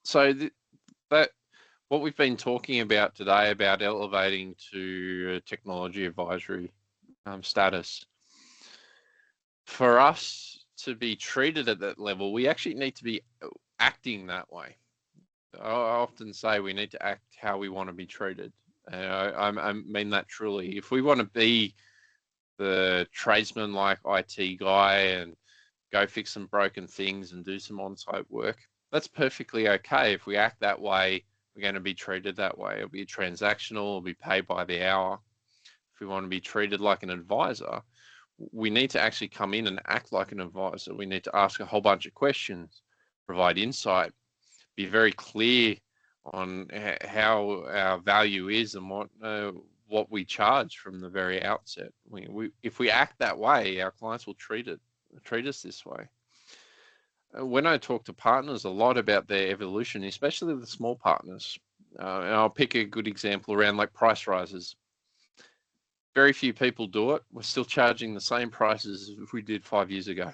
So that what we've been talking about today about elevating to technology advisory status, for us to be treated at that level, we actually need to be acting that way. I often say we need to act how we want to be treated. I mean that truly. If we want to be the tradesman like IT guy and go fix some broken things and do some on-site work, that's perfectly okay. If we act that way, we're going to be treated that way. It'll be transactional, it'll be paid by the hour. If we want to be treated like an advisor, we need to actually come in and act like an advisor. We need to ask a whole bunch of questions, provide insight, be very clear on how our value is and what we charge from the very outset. If we act that way, our clients will treat us this way. When I talk to partners a lot about their evolution, especially the small partners, and I'll pick a good example around like price rises. Very few people do it. We're still charging the same prices as we did 5 years ago.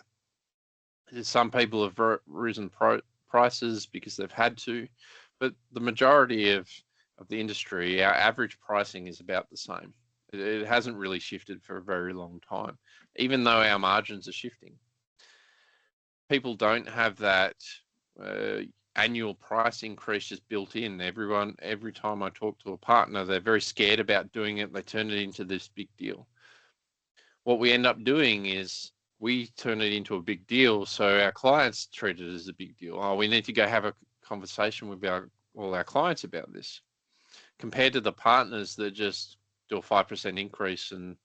Some people have risen prices because they've had to, but the majority of the industry, our average pricing is about the same. It hasn't really shifted for a very long time, even though our margins are shifting. People don't have that annual price increase just built in. Every time I talk to a partner, they're very scared about doing it. They turn it into this big deal. What we end up doing is we turn it into a big deal, so our clients treat it as a big deal. Oh, we need to go have a conversation with all our clients about this. Compared to the partners that just do a 5% increase and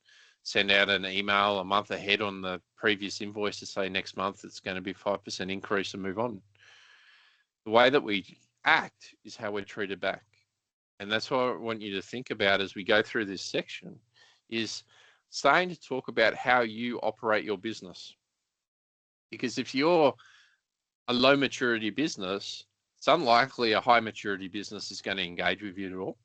send out an email a month ahead on the previous invoice to say next month it's going to be 5% increase and move on. The way that we act is how we're treated back. And that's what I want you to think about as we go through this section, is starting to talk about how you operate your business. Because if you're a low maturity business, it's unlikely a high maturity business is going to engage with you at all.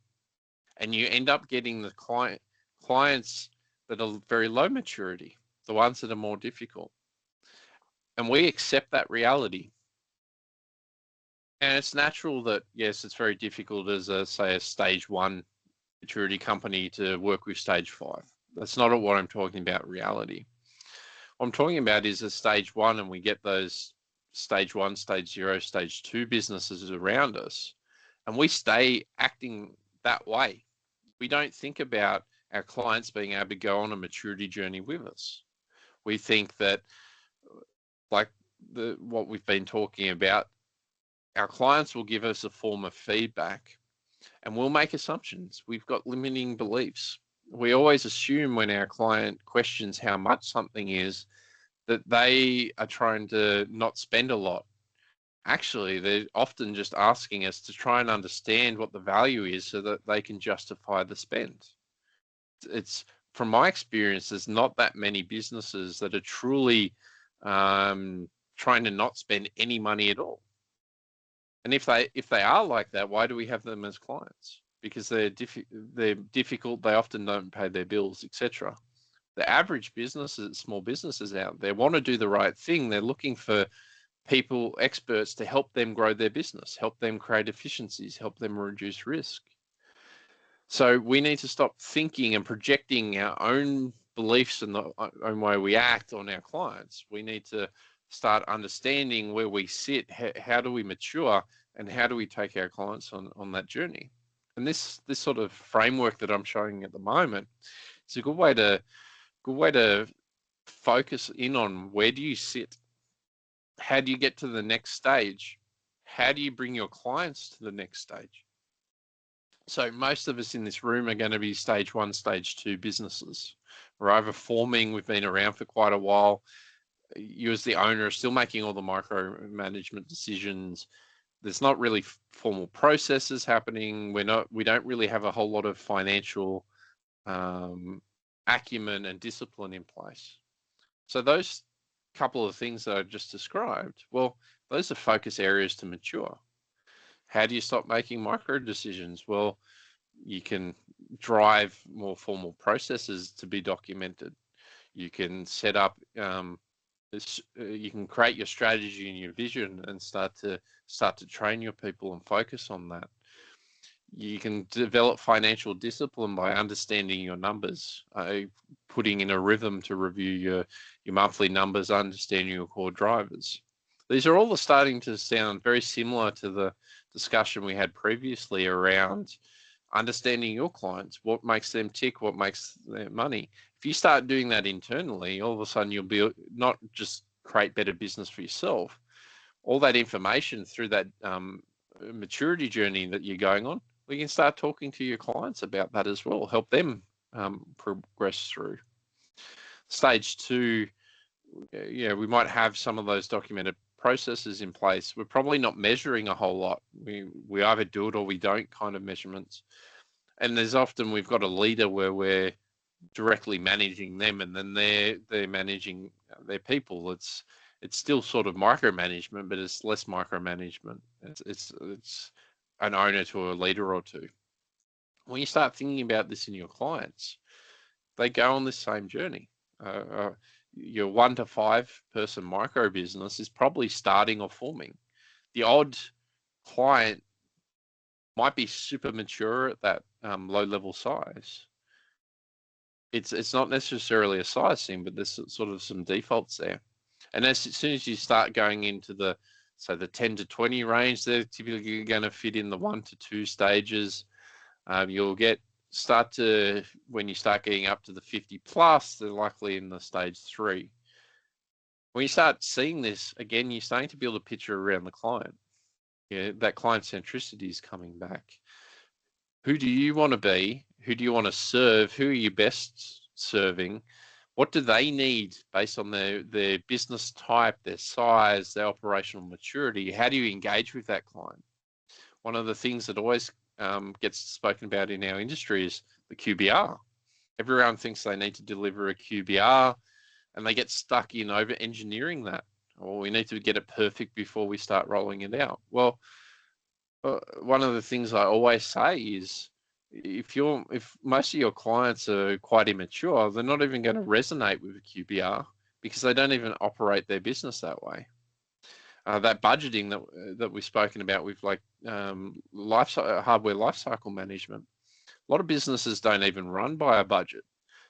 And you end up getting the clients that are very low maturity, the ones that are more difficult. And we accept that reality. And it's natural that, yes, it's very difficult as a stage 1 maturity company to work with stage 5. That's not what I'm talking about, reality. What I'm talking about is a stage 1 and we get those stage 1, stage 0, stage 2 businesses around us, and we stay acting that way. We don't think about our clients being able to go on a maturity journey with us. We think that, like what we've been talking about, our clients will give us a form of feedback and we'll make assumptions. We've got limiting beliefs. We always assume when our client questions how much something is, that they are trying to not spend a lot. Actually, they're often just asking us to try and understand what the value is so that they can justify the spend. It's, from my experience, there's not that many businesses that are truly trying to not spend any money at all. And if they are like that, why do we have them as clients? Because they're difficult, they often don't pay their bills, etc. The average businesses, small businesses out there, want to do the right thing. They're looking for people, experts, to help them grow their business, help them create efficiencies, help them reduce risk. So we need to stop thinking and projecting our own beliefs and the own way we act on our clients. We need to start understanding where we sit, how do we mature, and how do we take our clients on that journey. And this sort of framework that I'm showing at the moment is a good way to focus in on where do you sit, how do you get to the next stage, how do you bring your clients to the next stage. So most of us in this room are going to be stage 1, stage 2 businesses. We're either forming, we've been around for quite a while. You as the owner are still making all the micromanagement decisions. There's not really formal processes happening. We don't really have a whole lot of financial acumen and discipline in place. So those couple of things that I just described, well, those are focus areas to mature. How do you stop making micro decisions? Well, you can drive more formal processes to be documented. You can set up You can create your strategy and your vision and start to train your people and focus on that. You can develop financial discipline by understanding your numbers, putting in a rhythm to review your monthly numbers, understanding your core drivers. These are all starting to sound very similar to the discussion we had previously around understanding your clients, what makes them tick, what makes their money. If you start doing that internally, all of a sudden you'll be not just create better business for yourself, all that information through that maturity journey that you're going on, we can start talking to your clients about that as well, help them progress through. Stage 2, we might have some of those documented processes in place. We're probably not measuring a whole lot. We either do it or we don't kind of measurements. And there's often we've got a leader where we're directly managing them, and then they're managing their people. It's still sort of micromanagement, but it's less micromanagement. It's an owner to a leader or two. When you start thinking about this in your clients, they go on this same journey. Your 1 to 5 person micro business is probably starting or forming. The odd client might be super mature at that low level size. It's not necessarily a size thing, but there's sort of some defaults there. And as soon as you start going into the 10 to 20 range, they're typically going to fit in the 1 to 2 stages. You'll when you start getting up to the 50 plus, they're likely in the stage 3. When you start seeing this, again, you're starting to build a picture around the client. That client centricity is coming back. Who do you want to be? Who do you want to serve? Who are you best serving? What do they need based on their business type, their size, their operational maturity? How do you engage with that client? One of the things that always gets spoken about in our industry is the QBR. Everyone thinks they need to deliver a QBR, and they get stuck in over engineering that. Or we need to get it perfect before we start rolling it out. Well, one of the things I always say is, if most of your clients are quite immature, they're not even going to resonate with a QBR because they don't even operate their business that way. That budgeting that we've spoken about with hardware lifecycle management, a lot of businesses don't even run by a budget.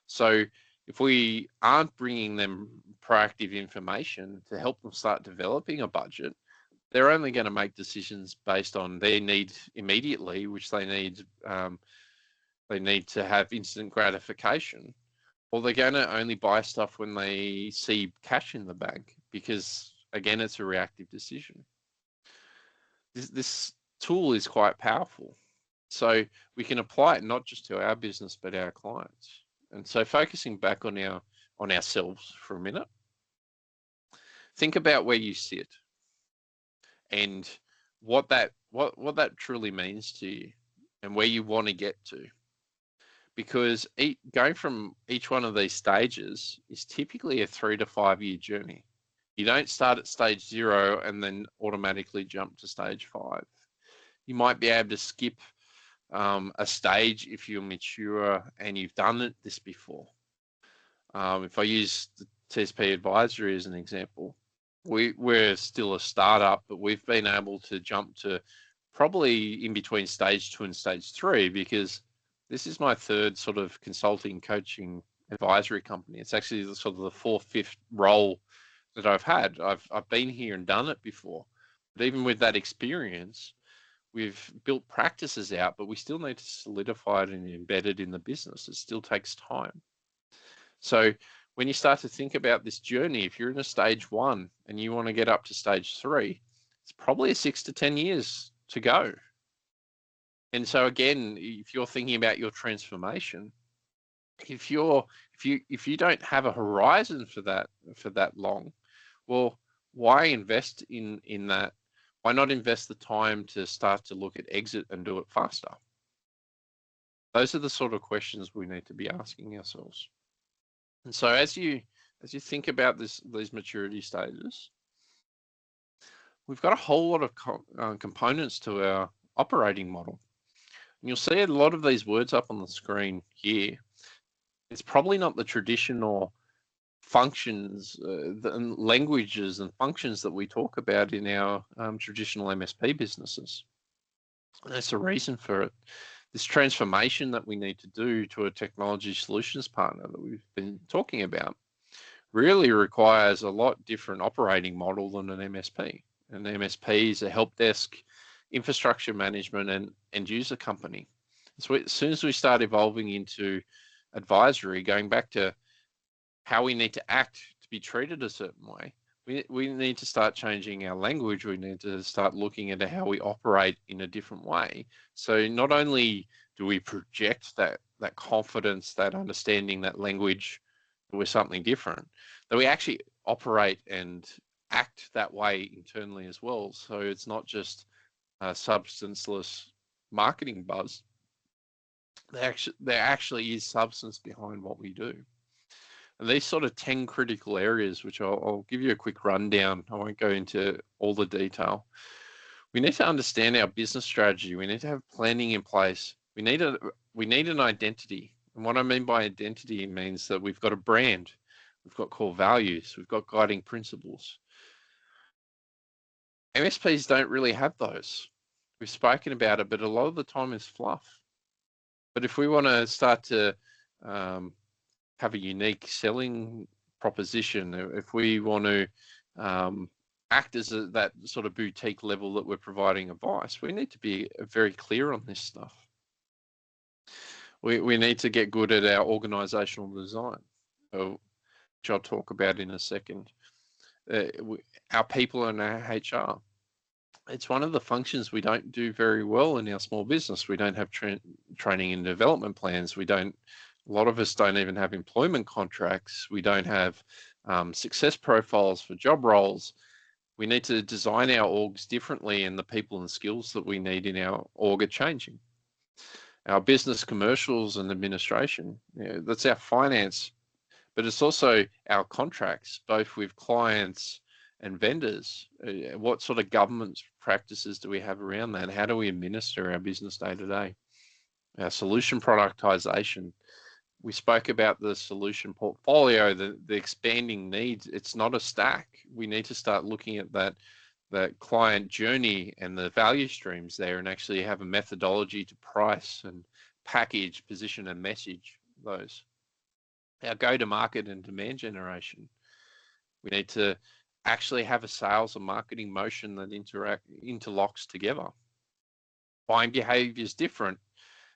So if we aren't bringing them proactive information to help them start developing a budget, they're only going to make decisions based on their need immediately, which they need to have instant gratification, or they're going to only buy stuff when they see cash in the bank, because again, it's a reactive decision. This tool is quite powerful, so we can apply it not just to our business but our clients. And so, focusing back on ourselves for a minute, think about where you sit and what that truly means to you and where you want to get to. Because going from each one of these stages is typically a 3 to 5 year journey. You don't start at stage 0 and then automatically jump to stage 5. You might be able to skip a stage if you're mature and you've done this before. If I use the TSP advisory as an example, we're still a startup, but we've been able to jump to probably in between stage 2 and stage 3, because this is my third sort of consulting, coaching, advisory company. It's actually the 4th, 5th role that I've had. I've been here and done it before. But even with that experience, we've built practices out, but we still need to solidify it and embed it in the business. It still takes time. So when you start to think about this journey, if you're in a stage 1 and you want to get up to stage 3, it's probably 6 to 10 years to go. And so again, if you're thinking about your transformation, if you don't have a horizon for that long, well, why invest in that? Why not invest the time to start to look at exit and do it faster? Those are the sort of questions we need to be asking ourselves. And so as you think about these maturity stages, we've got a whole lot of components to our operating model. And you'll see a lot of these words up on the screen here. It's probably not the traditional functions, the languages and functions that we talk about in our traditional MSP businesses. And that's the reason for it. This transformation that we need to do to a technology solutions partner that we've been talking about really requires a lot different operating model than an MSP. An MSP is a help desk, infrastructure management, and end user company. So as soon as we start evolving into advisory, going back to how we need to act to be treated a certain way, we need to start changing our language. We need to start looking at how we operate in a different way. So not only do we project that confidence, that understanding, that language, that we're something different, that we actually operate and act that way internally as well. So it's not just substanceless marketing buzz. There actually is substance behind what we do. And these sort of 10 critical areas, which I'll give you a quick rundown. I won't go into all the detail. We need to understand our business strategy. We need to have planning in place. We need an identity. And what I mean by identity means that we've got a brand, we've got core values, we've got guiding principles. MSPs don't really have those. We've spoken about it, but a lot of the time is fluff. But if we want to start to have a unique selling proposition, if we want to act as that sort of boutique level that we're providing advice, we need to be very clear on this stuff. We need to get good at our organizational design, which I'll talk about in a second. Our people and our HR. It's one of the functions we don't do very well in our small business. We don't have training and development plans. A lot of us don't even have employment contracts. We don't have success profiles for job roles. We need to design our orgs differently, and the people and skills that we need in our org are changing. Our business commercials and administration, that's our finance, but it's also our contracts, both with clients and vendors. What sort of governance practices do we have around that? How do we administer our business day to day? Our solution productization. We spoke about the solution portfolio, the expanding needs. It's not a stack. We need to start looking at that client journey and the value streams there, and actually have a methodology to price and package, position, and message those. Our go-to-market and demand generation. We need to actually have a sales and marketing motion that interlocks together. Buying behavior is different.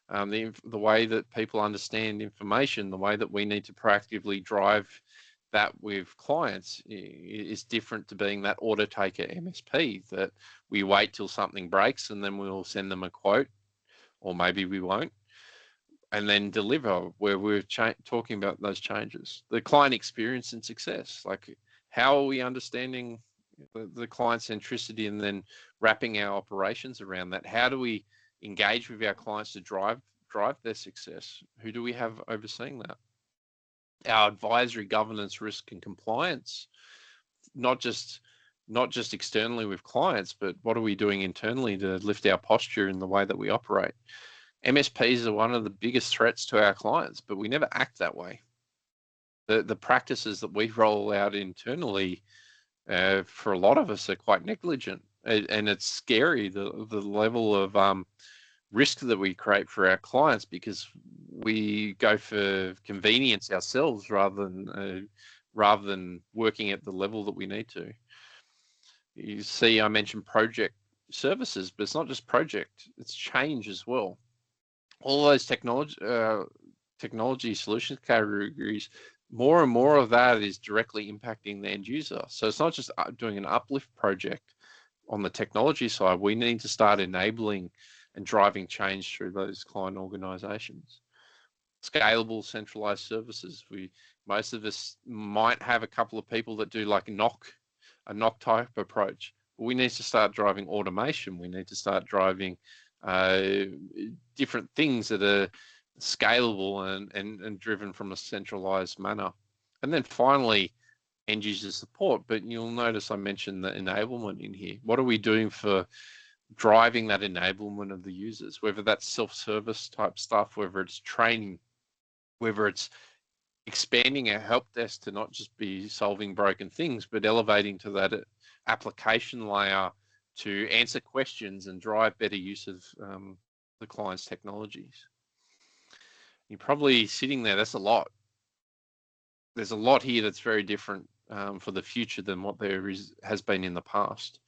The way that people understand information, the way that we need to proactively drive that with clients is different to being that order taker MSP, that we wait till something breaks and then we'll send them a quote, or maybe we won't, and then deliver, where we're talking about those changes. The client experience and success, like how are we understanding the client centricity and then wrapping our operations around that? How do we engage with our clients to drive their success? Who do we have overseeing that? Our advisory, governance, risk, and compliance, not just externally with clients, but what are we doing internally to lift our posture in the way that we operate? MSPs are one of the biggest threats to our clients, but we never act that way. The practices that we roll out internally, for a lot of us, are quite negligent, and it's scary, the level of risk that we create for our clients, because we go for convenience ourselves rather than working at the level that we need to. You see, I mentioned project services, but it's not just project, it's change as well. All those technology solutions categories, more and more of that is directly impacting the end user. So it's not just doing an uplift project on the technology side. We need to start enabling and driving change through those client organizations. Scalable, centralized services. Most of us might have a couple of people that do like a NOC type approach. We need to start driving automation. We need to start driving different things that are scalable and driven from a centralized manner. And then finally, end user support. But you'll notice I mentioned the enablement in here. What are we doing for driving that enablement of the users, whether that's self-service type stuff, whether it's training, whether it's expanding our help desk to not just be solving broken things, but elevating to that application layer to answer questions and drive better use of the client's technologies. You're probably sitting there, that's a lot. There's a lot here that's very different for the future than what has been in the past.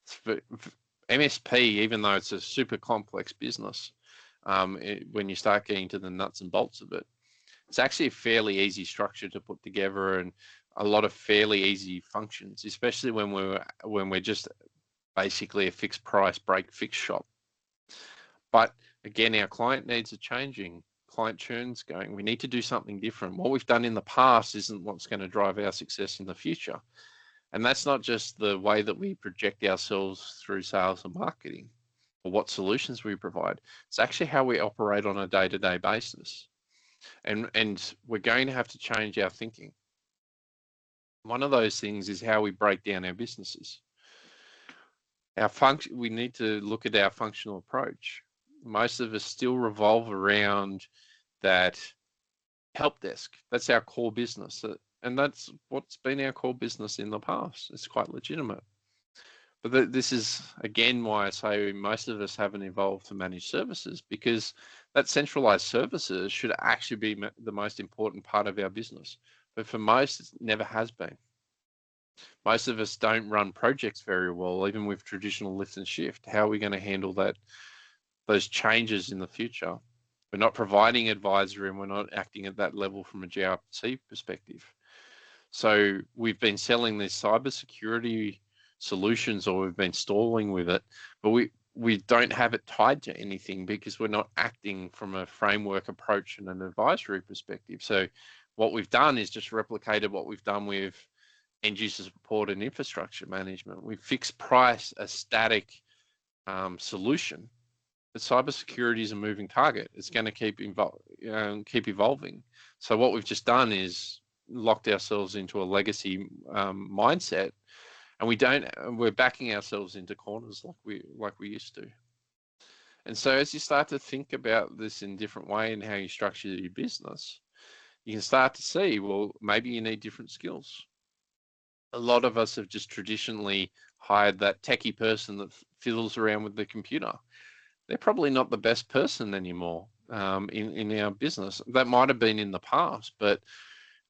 For MSP, even though it's a super complex business, when you start getting to the nuts and bolts of it, it's actually a fairly easy structure to put together and a lot of fairly easy functions, especially when we're just basically a fixed price break fix shop. But again, our client needs are changing. Client churn's going. We need to do something different. What we've done in the past isn't what's going to drive our success in the future. And that's not just the way that we project ourselves through sales and marketing or what solutions we provide. It's actually how we operate on a day-to-day basis. And we're going to have to change our thinking. One of those things is how we break down our businesses. We need to look at our functional approach. Most of us still revolve around that help desk. That's our core business. And that's what's been our core business in the past. It's quite legitimate. But this is, again, why I say most of us haven't evolved to managed services, because that centralized services should actually be the most important part of our business. But for most, it never has been. Most of us don't run projects very well, even with traditional lift and shift. How are we going to handle those changes in the future? We're not providing advisory and we're not acting at that level from a GRC perspective. So we've been selling these cybersecurity solutions, or we've been stalling with it, but we don't have it tied to anything because we're not acting from a framework approach and an advisory perspective. So what we've done is just replicated what we've done with end user support and infrastructure management. We fixed price a static solution. But cybersecurity is a moving target. It's going to keep evolving. So what we've just done is locked ourselves into a legacy mindset, and we're backing ourselves into corners like we used to. And so as you start to think about this in a different way and how you structure your business, you can start to see, well, maybe you need different skills. A lot of us have just traditionally hired that techie person that fiddles around with the computer. They're probably not the best person anymore in our business. That might have been in the past, but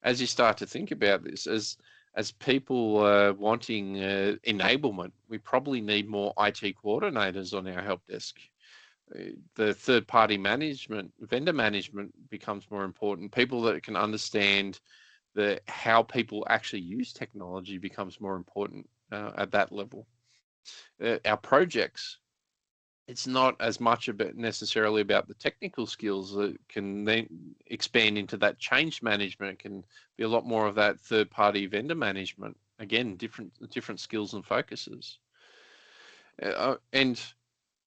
as you start to think about this, as people wanting enablement, we probably need more IT coordinators on our help desk. The third-party management, vendor management becomes more important. People that can understand how people actually use technology becomes more important at that level. Our projects, it's not as much necessarily about the technical skills that can then expand into that change management. It can be a lot more of that third-party vendor management. Again, different skills and focuses. And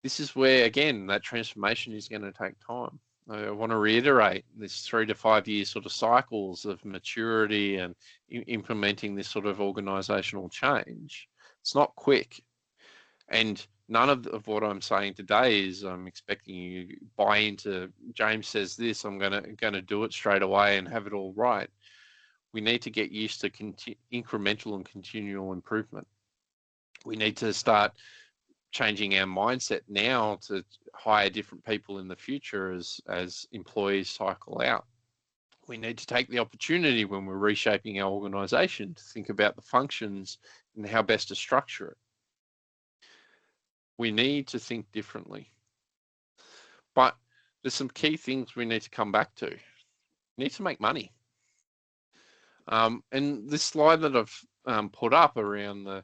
this is where, again, that transformation is going to take time. I want to reiterate this 3 to 5 year sort of cycles of maturity and implementing this sort of organizational change. It's not quick. And none of what I'm saying today is I'm expecting you to buy into James says this, I'm going to do it straight away and have it all right. We need to get used to incremental and continual improvement. We need to start changing our mindset now to hire different people in the future as employees cycle out. We need to take the opportunity when we're reshaping our organization to think about the functions and how best to structure it. We need to think differently. But there's some key things we need to come back to. We need to make money. And this slide that I've put up around the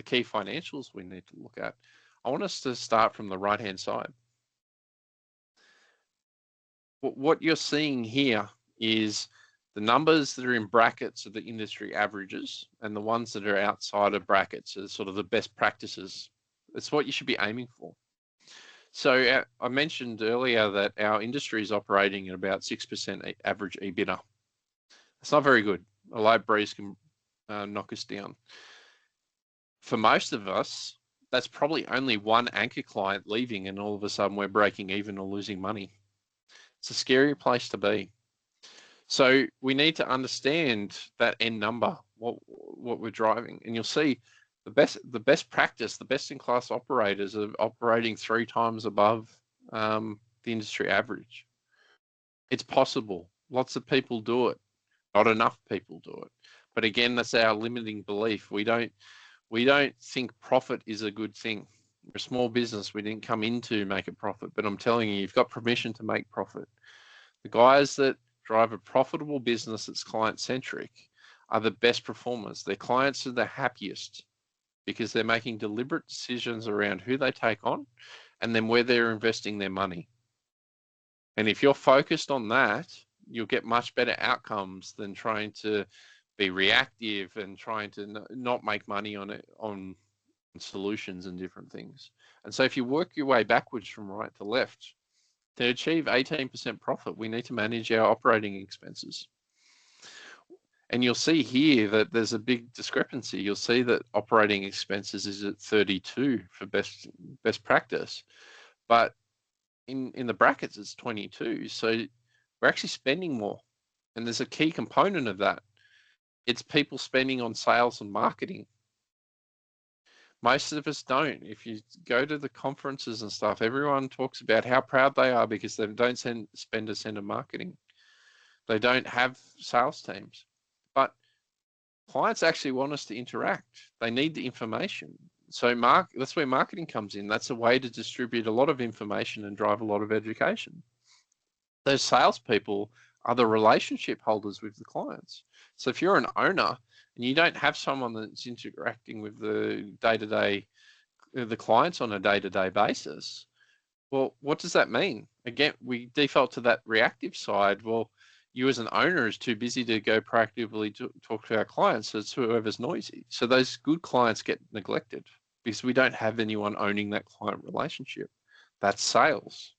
key financials we need to look at, I want us to start from the right-hand side. What you're seeing here is the numbers that are in brackets are the industry averages, and the ones that are outside of brackets are sort of the best practices. It's what you should be aiming for. So I mentioned earlier that our industry is operating at about 6% average EBITDA. It's not very good. A light breeze can knock us down. For most of us, that's probably only one anchor client leaving and all of a sudden we're breaking even or losing money. It's a scary place to be. So we need to understand that end number, what we're driving, and you'll see the best practice, the best in class operators are operating 3 times above the industry average. It's possible. Lots of people do it. Not enough people do it. But again, that's our limiting belief. We don't think profit is a good thing. We're a small business. We didn't come in to make a profit, but I'm telling you, you've got permission to make profit. The guys that drive a profitable business that's client-centric are the best performers. Their clients are the happiest because they're making deliberate decisions around who they take on and then where they're investing their money. And if you're focused on that, you'll get much better outcomes than trying to be reactive and trying to not make money on solutions and different things. And so if you work your way backwards from right to left, to achieve 18% profit, we need to manage our operating expenses. And you'll see here that there's a big discrepancy. You'll see that operating expenses is at 32 for best practice, but in the brackets it's 22. So we're actually spending more. And there's a key component of that. It's people spending on sales and marketing. Most of us don't. If you go to the conferences and stuff, everyone talks about how proud they are because they don't spend a cent of marketing. They don't have sales teams. But clients actually want us to interact. They need the information. So that's where marketing comes in. That's a way to distribute a lot of information and drive a lot of education. Those salespeople are the relationship holders with the clients. So if you're an owner and you don't have someone that's interacting with the clients on a day-to-day basis, well, what does that mean? Again, we default to that reactive side. Well, you as an owner is too busy to go proactively to talk to our clients. So it's whoever's noisy. So those good clients get neglected because we don't have anyone owning that client relationship. That's sales.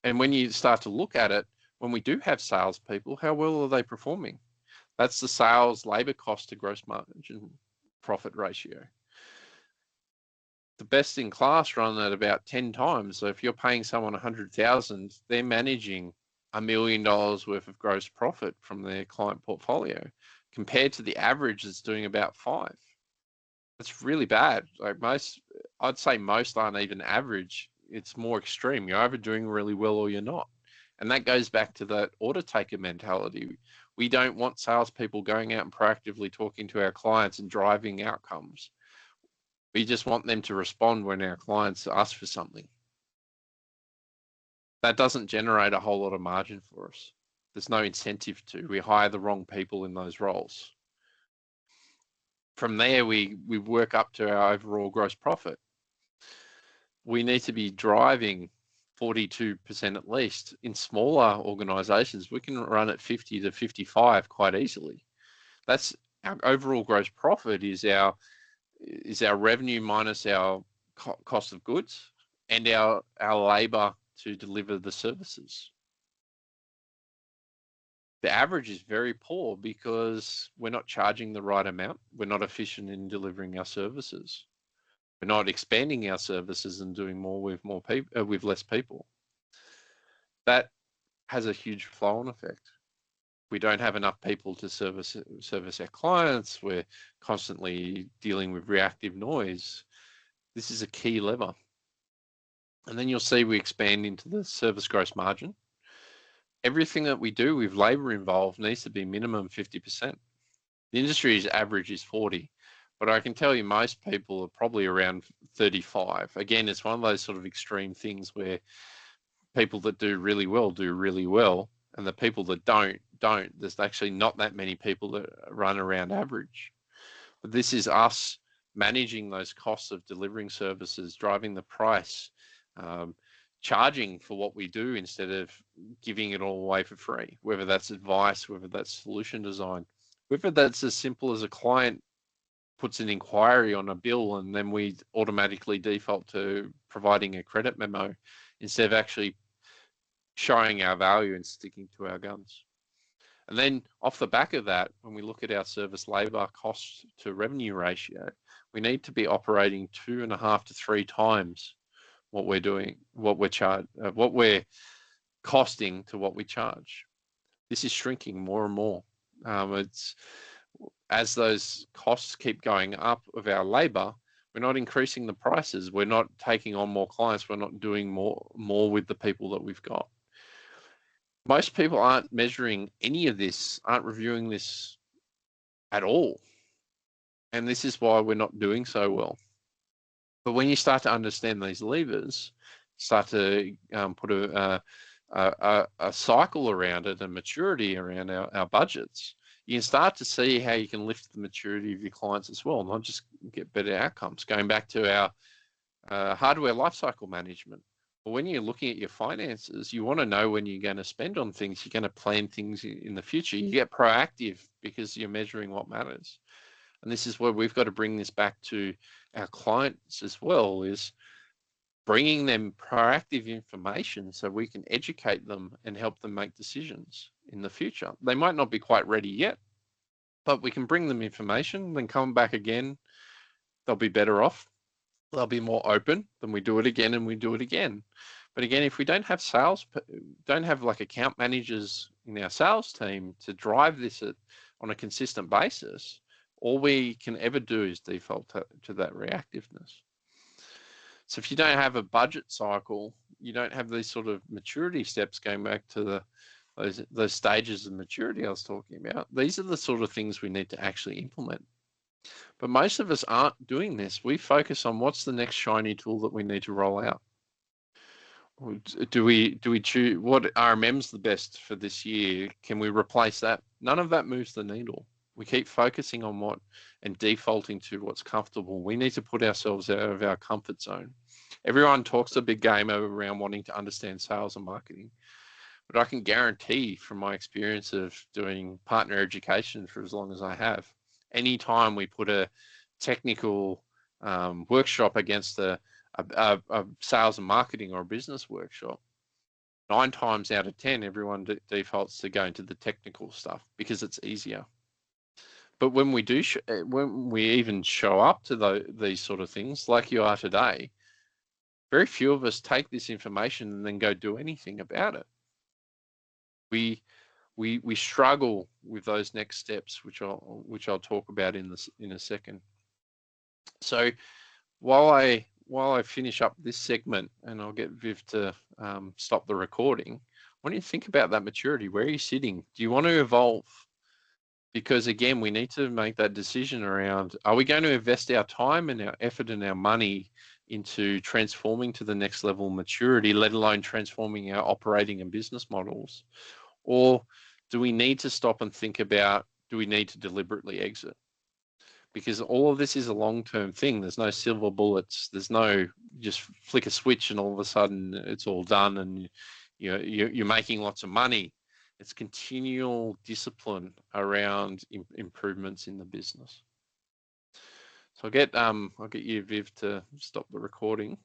And when you start to look at it, when we do have salespeople, how well are they performing? That's the sales labor cost to gross margin profit ratio. The best in class run at about 10 times. So if you're paying someone 100,000, they're managing $1 million worth of gross profit from their client portfolio compared to the average that's doing about 5. That's really bad. Like I'd say most aren't even average. It's more extreme. You're either doing really well or you're not. And that goes back to that order taker mentality. We don't want salespeople going out and proactively talking to our clients and driving outcomes. We just want them to respond when our clients ask for something. That doesn't generate a whole lot of margin for us. There's no incentive to. We hire the wrong people in those roles. From there, we work up to our overall gross profit. We need to be driving 42% at least. In smaller organizations, we can run at 50 to 55 quite easily. That's our overall gross profit is our revenue minus our cost of goods and our labor to deliver the services. The average is very poor because we're not charging the right amount. We're not efficient in delivering our services. We're not expanding our services and doing more with with less people. That has a huge flow-on effect. We don't have enough people to service our clients. We're constantly dealing with reactive noise. This is a key lever. And then you'll see we expand into the service gross margin. Everything that we do with labor involved needs to be minimum 50%. The industry's average is 40, but I can tell you most people are probably around 35. Again, it's one of those sort of extreme things where people that do really well, and the people that don't. There's actually not that many people that run around average. But this is us managing those costs of delivering services, driving the price, charging for what we do instead of giving it all away for free, whether that's advice, whether that's solution design, whether that's as simple as a client puts an inquiry on a bill and then we automatically default to providing a credit memo instead of actually showing our value and sticking to our guns. And then off the back of that, when we look at our service labor cost to revenue ratio, we need to be operating 2.5 to 3 times what we're doing, what we're costing to what we charge. This is shrinking more and more. It's as those costs keep going up of our labor, we're not increasing the prices. We're not taking on more clients. We're not doing more with the people that we've got. Most people aren't measuring any of this, aren't reviewing this at all. And this is why we're not doing so well. But when you start to understand these levers, start to put a cycle around it and maturity around our budgets, you can start to see how you can lift the maturity of your clients as well, not just get better outcomes. Going back to our hardware lifecycle management. Well, when you're looking at your finances, you want to know when you're going to spend on things. You're going to plan things in the future. You get proactive because you're measuring what matters. And this is where we've got to bring this back to our clients as well, is bringing them proactive information so we can educate them and help them make decisions in the future. They might not be quite ready yet, but we can bring them information, then come back again. They'll be better off. They'll be more open, then we do it again and we do it again. But again, if we don't have like account managers in our sales team to drive this on a consistent basis, all we can ever do is default to that reactiveness. So if you don't have a budget cycle, you don't have these sort of maturity steps, going back to those stages of maturity I was talking about. These are the sort of things we need to actually implement. But most of us aren't doing this. We focus on what's the next shiny tool that we need to roll out. Do we choose what RMM's the best for this year? Can we replace that? None of that moves the needle. We keep focusing on what and defaulting to what's comfortable. We need to put ourselves out of our comfort zone. Everyone talks a big game around wanting to understand sales and marketing, but I can guarantee from my experience of doing partner education for as long as I have, anytime we put a technical workshop against a sales and marketing or a business workshop, 9 times out of 10, everyone defaults to going to the technical stuff because it's easier. But when we do, when we even show up to these sort of things, like you are today, very few of us take this information and then go do anything about it. We struggle with those next steps, which I'll talk about in a second. So while I finish up this segment, and I'll get Viv to stop the recording, when you think about that maturity, where are you sitting? Do you want to evolve? Because again, we need to make that decision around, are we going to invest our time and our effort and our money into transforming to the next level of maturity, let alone transforming our operating and business models? Or do we need to stop and think about, do we need to deliberately exit? Because all of this is a long-term thing. There's no silver bullets. There's no just flick a switch and all of a sudden it's all done and you're making lots of money. It's continual discipline around improvements in the business. So I'll get you, Viv, to stop the recording.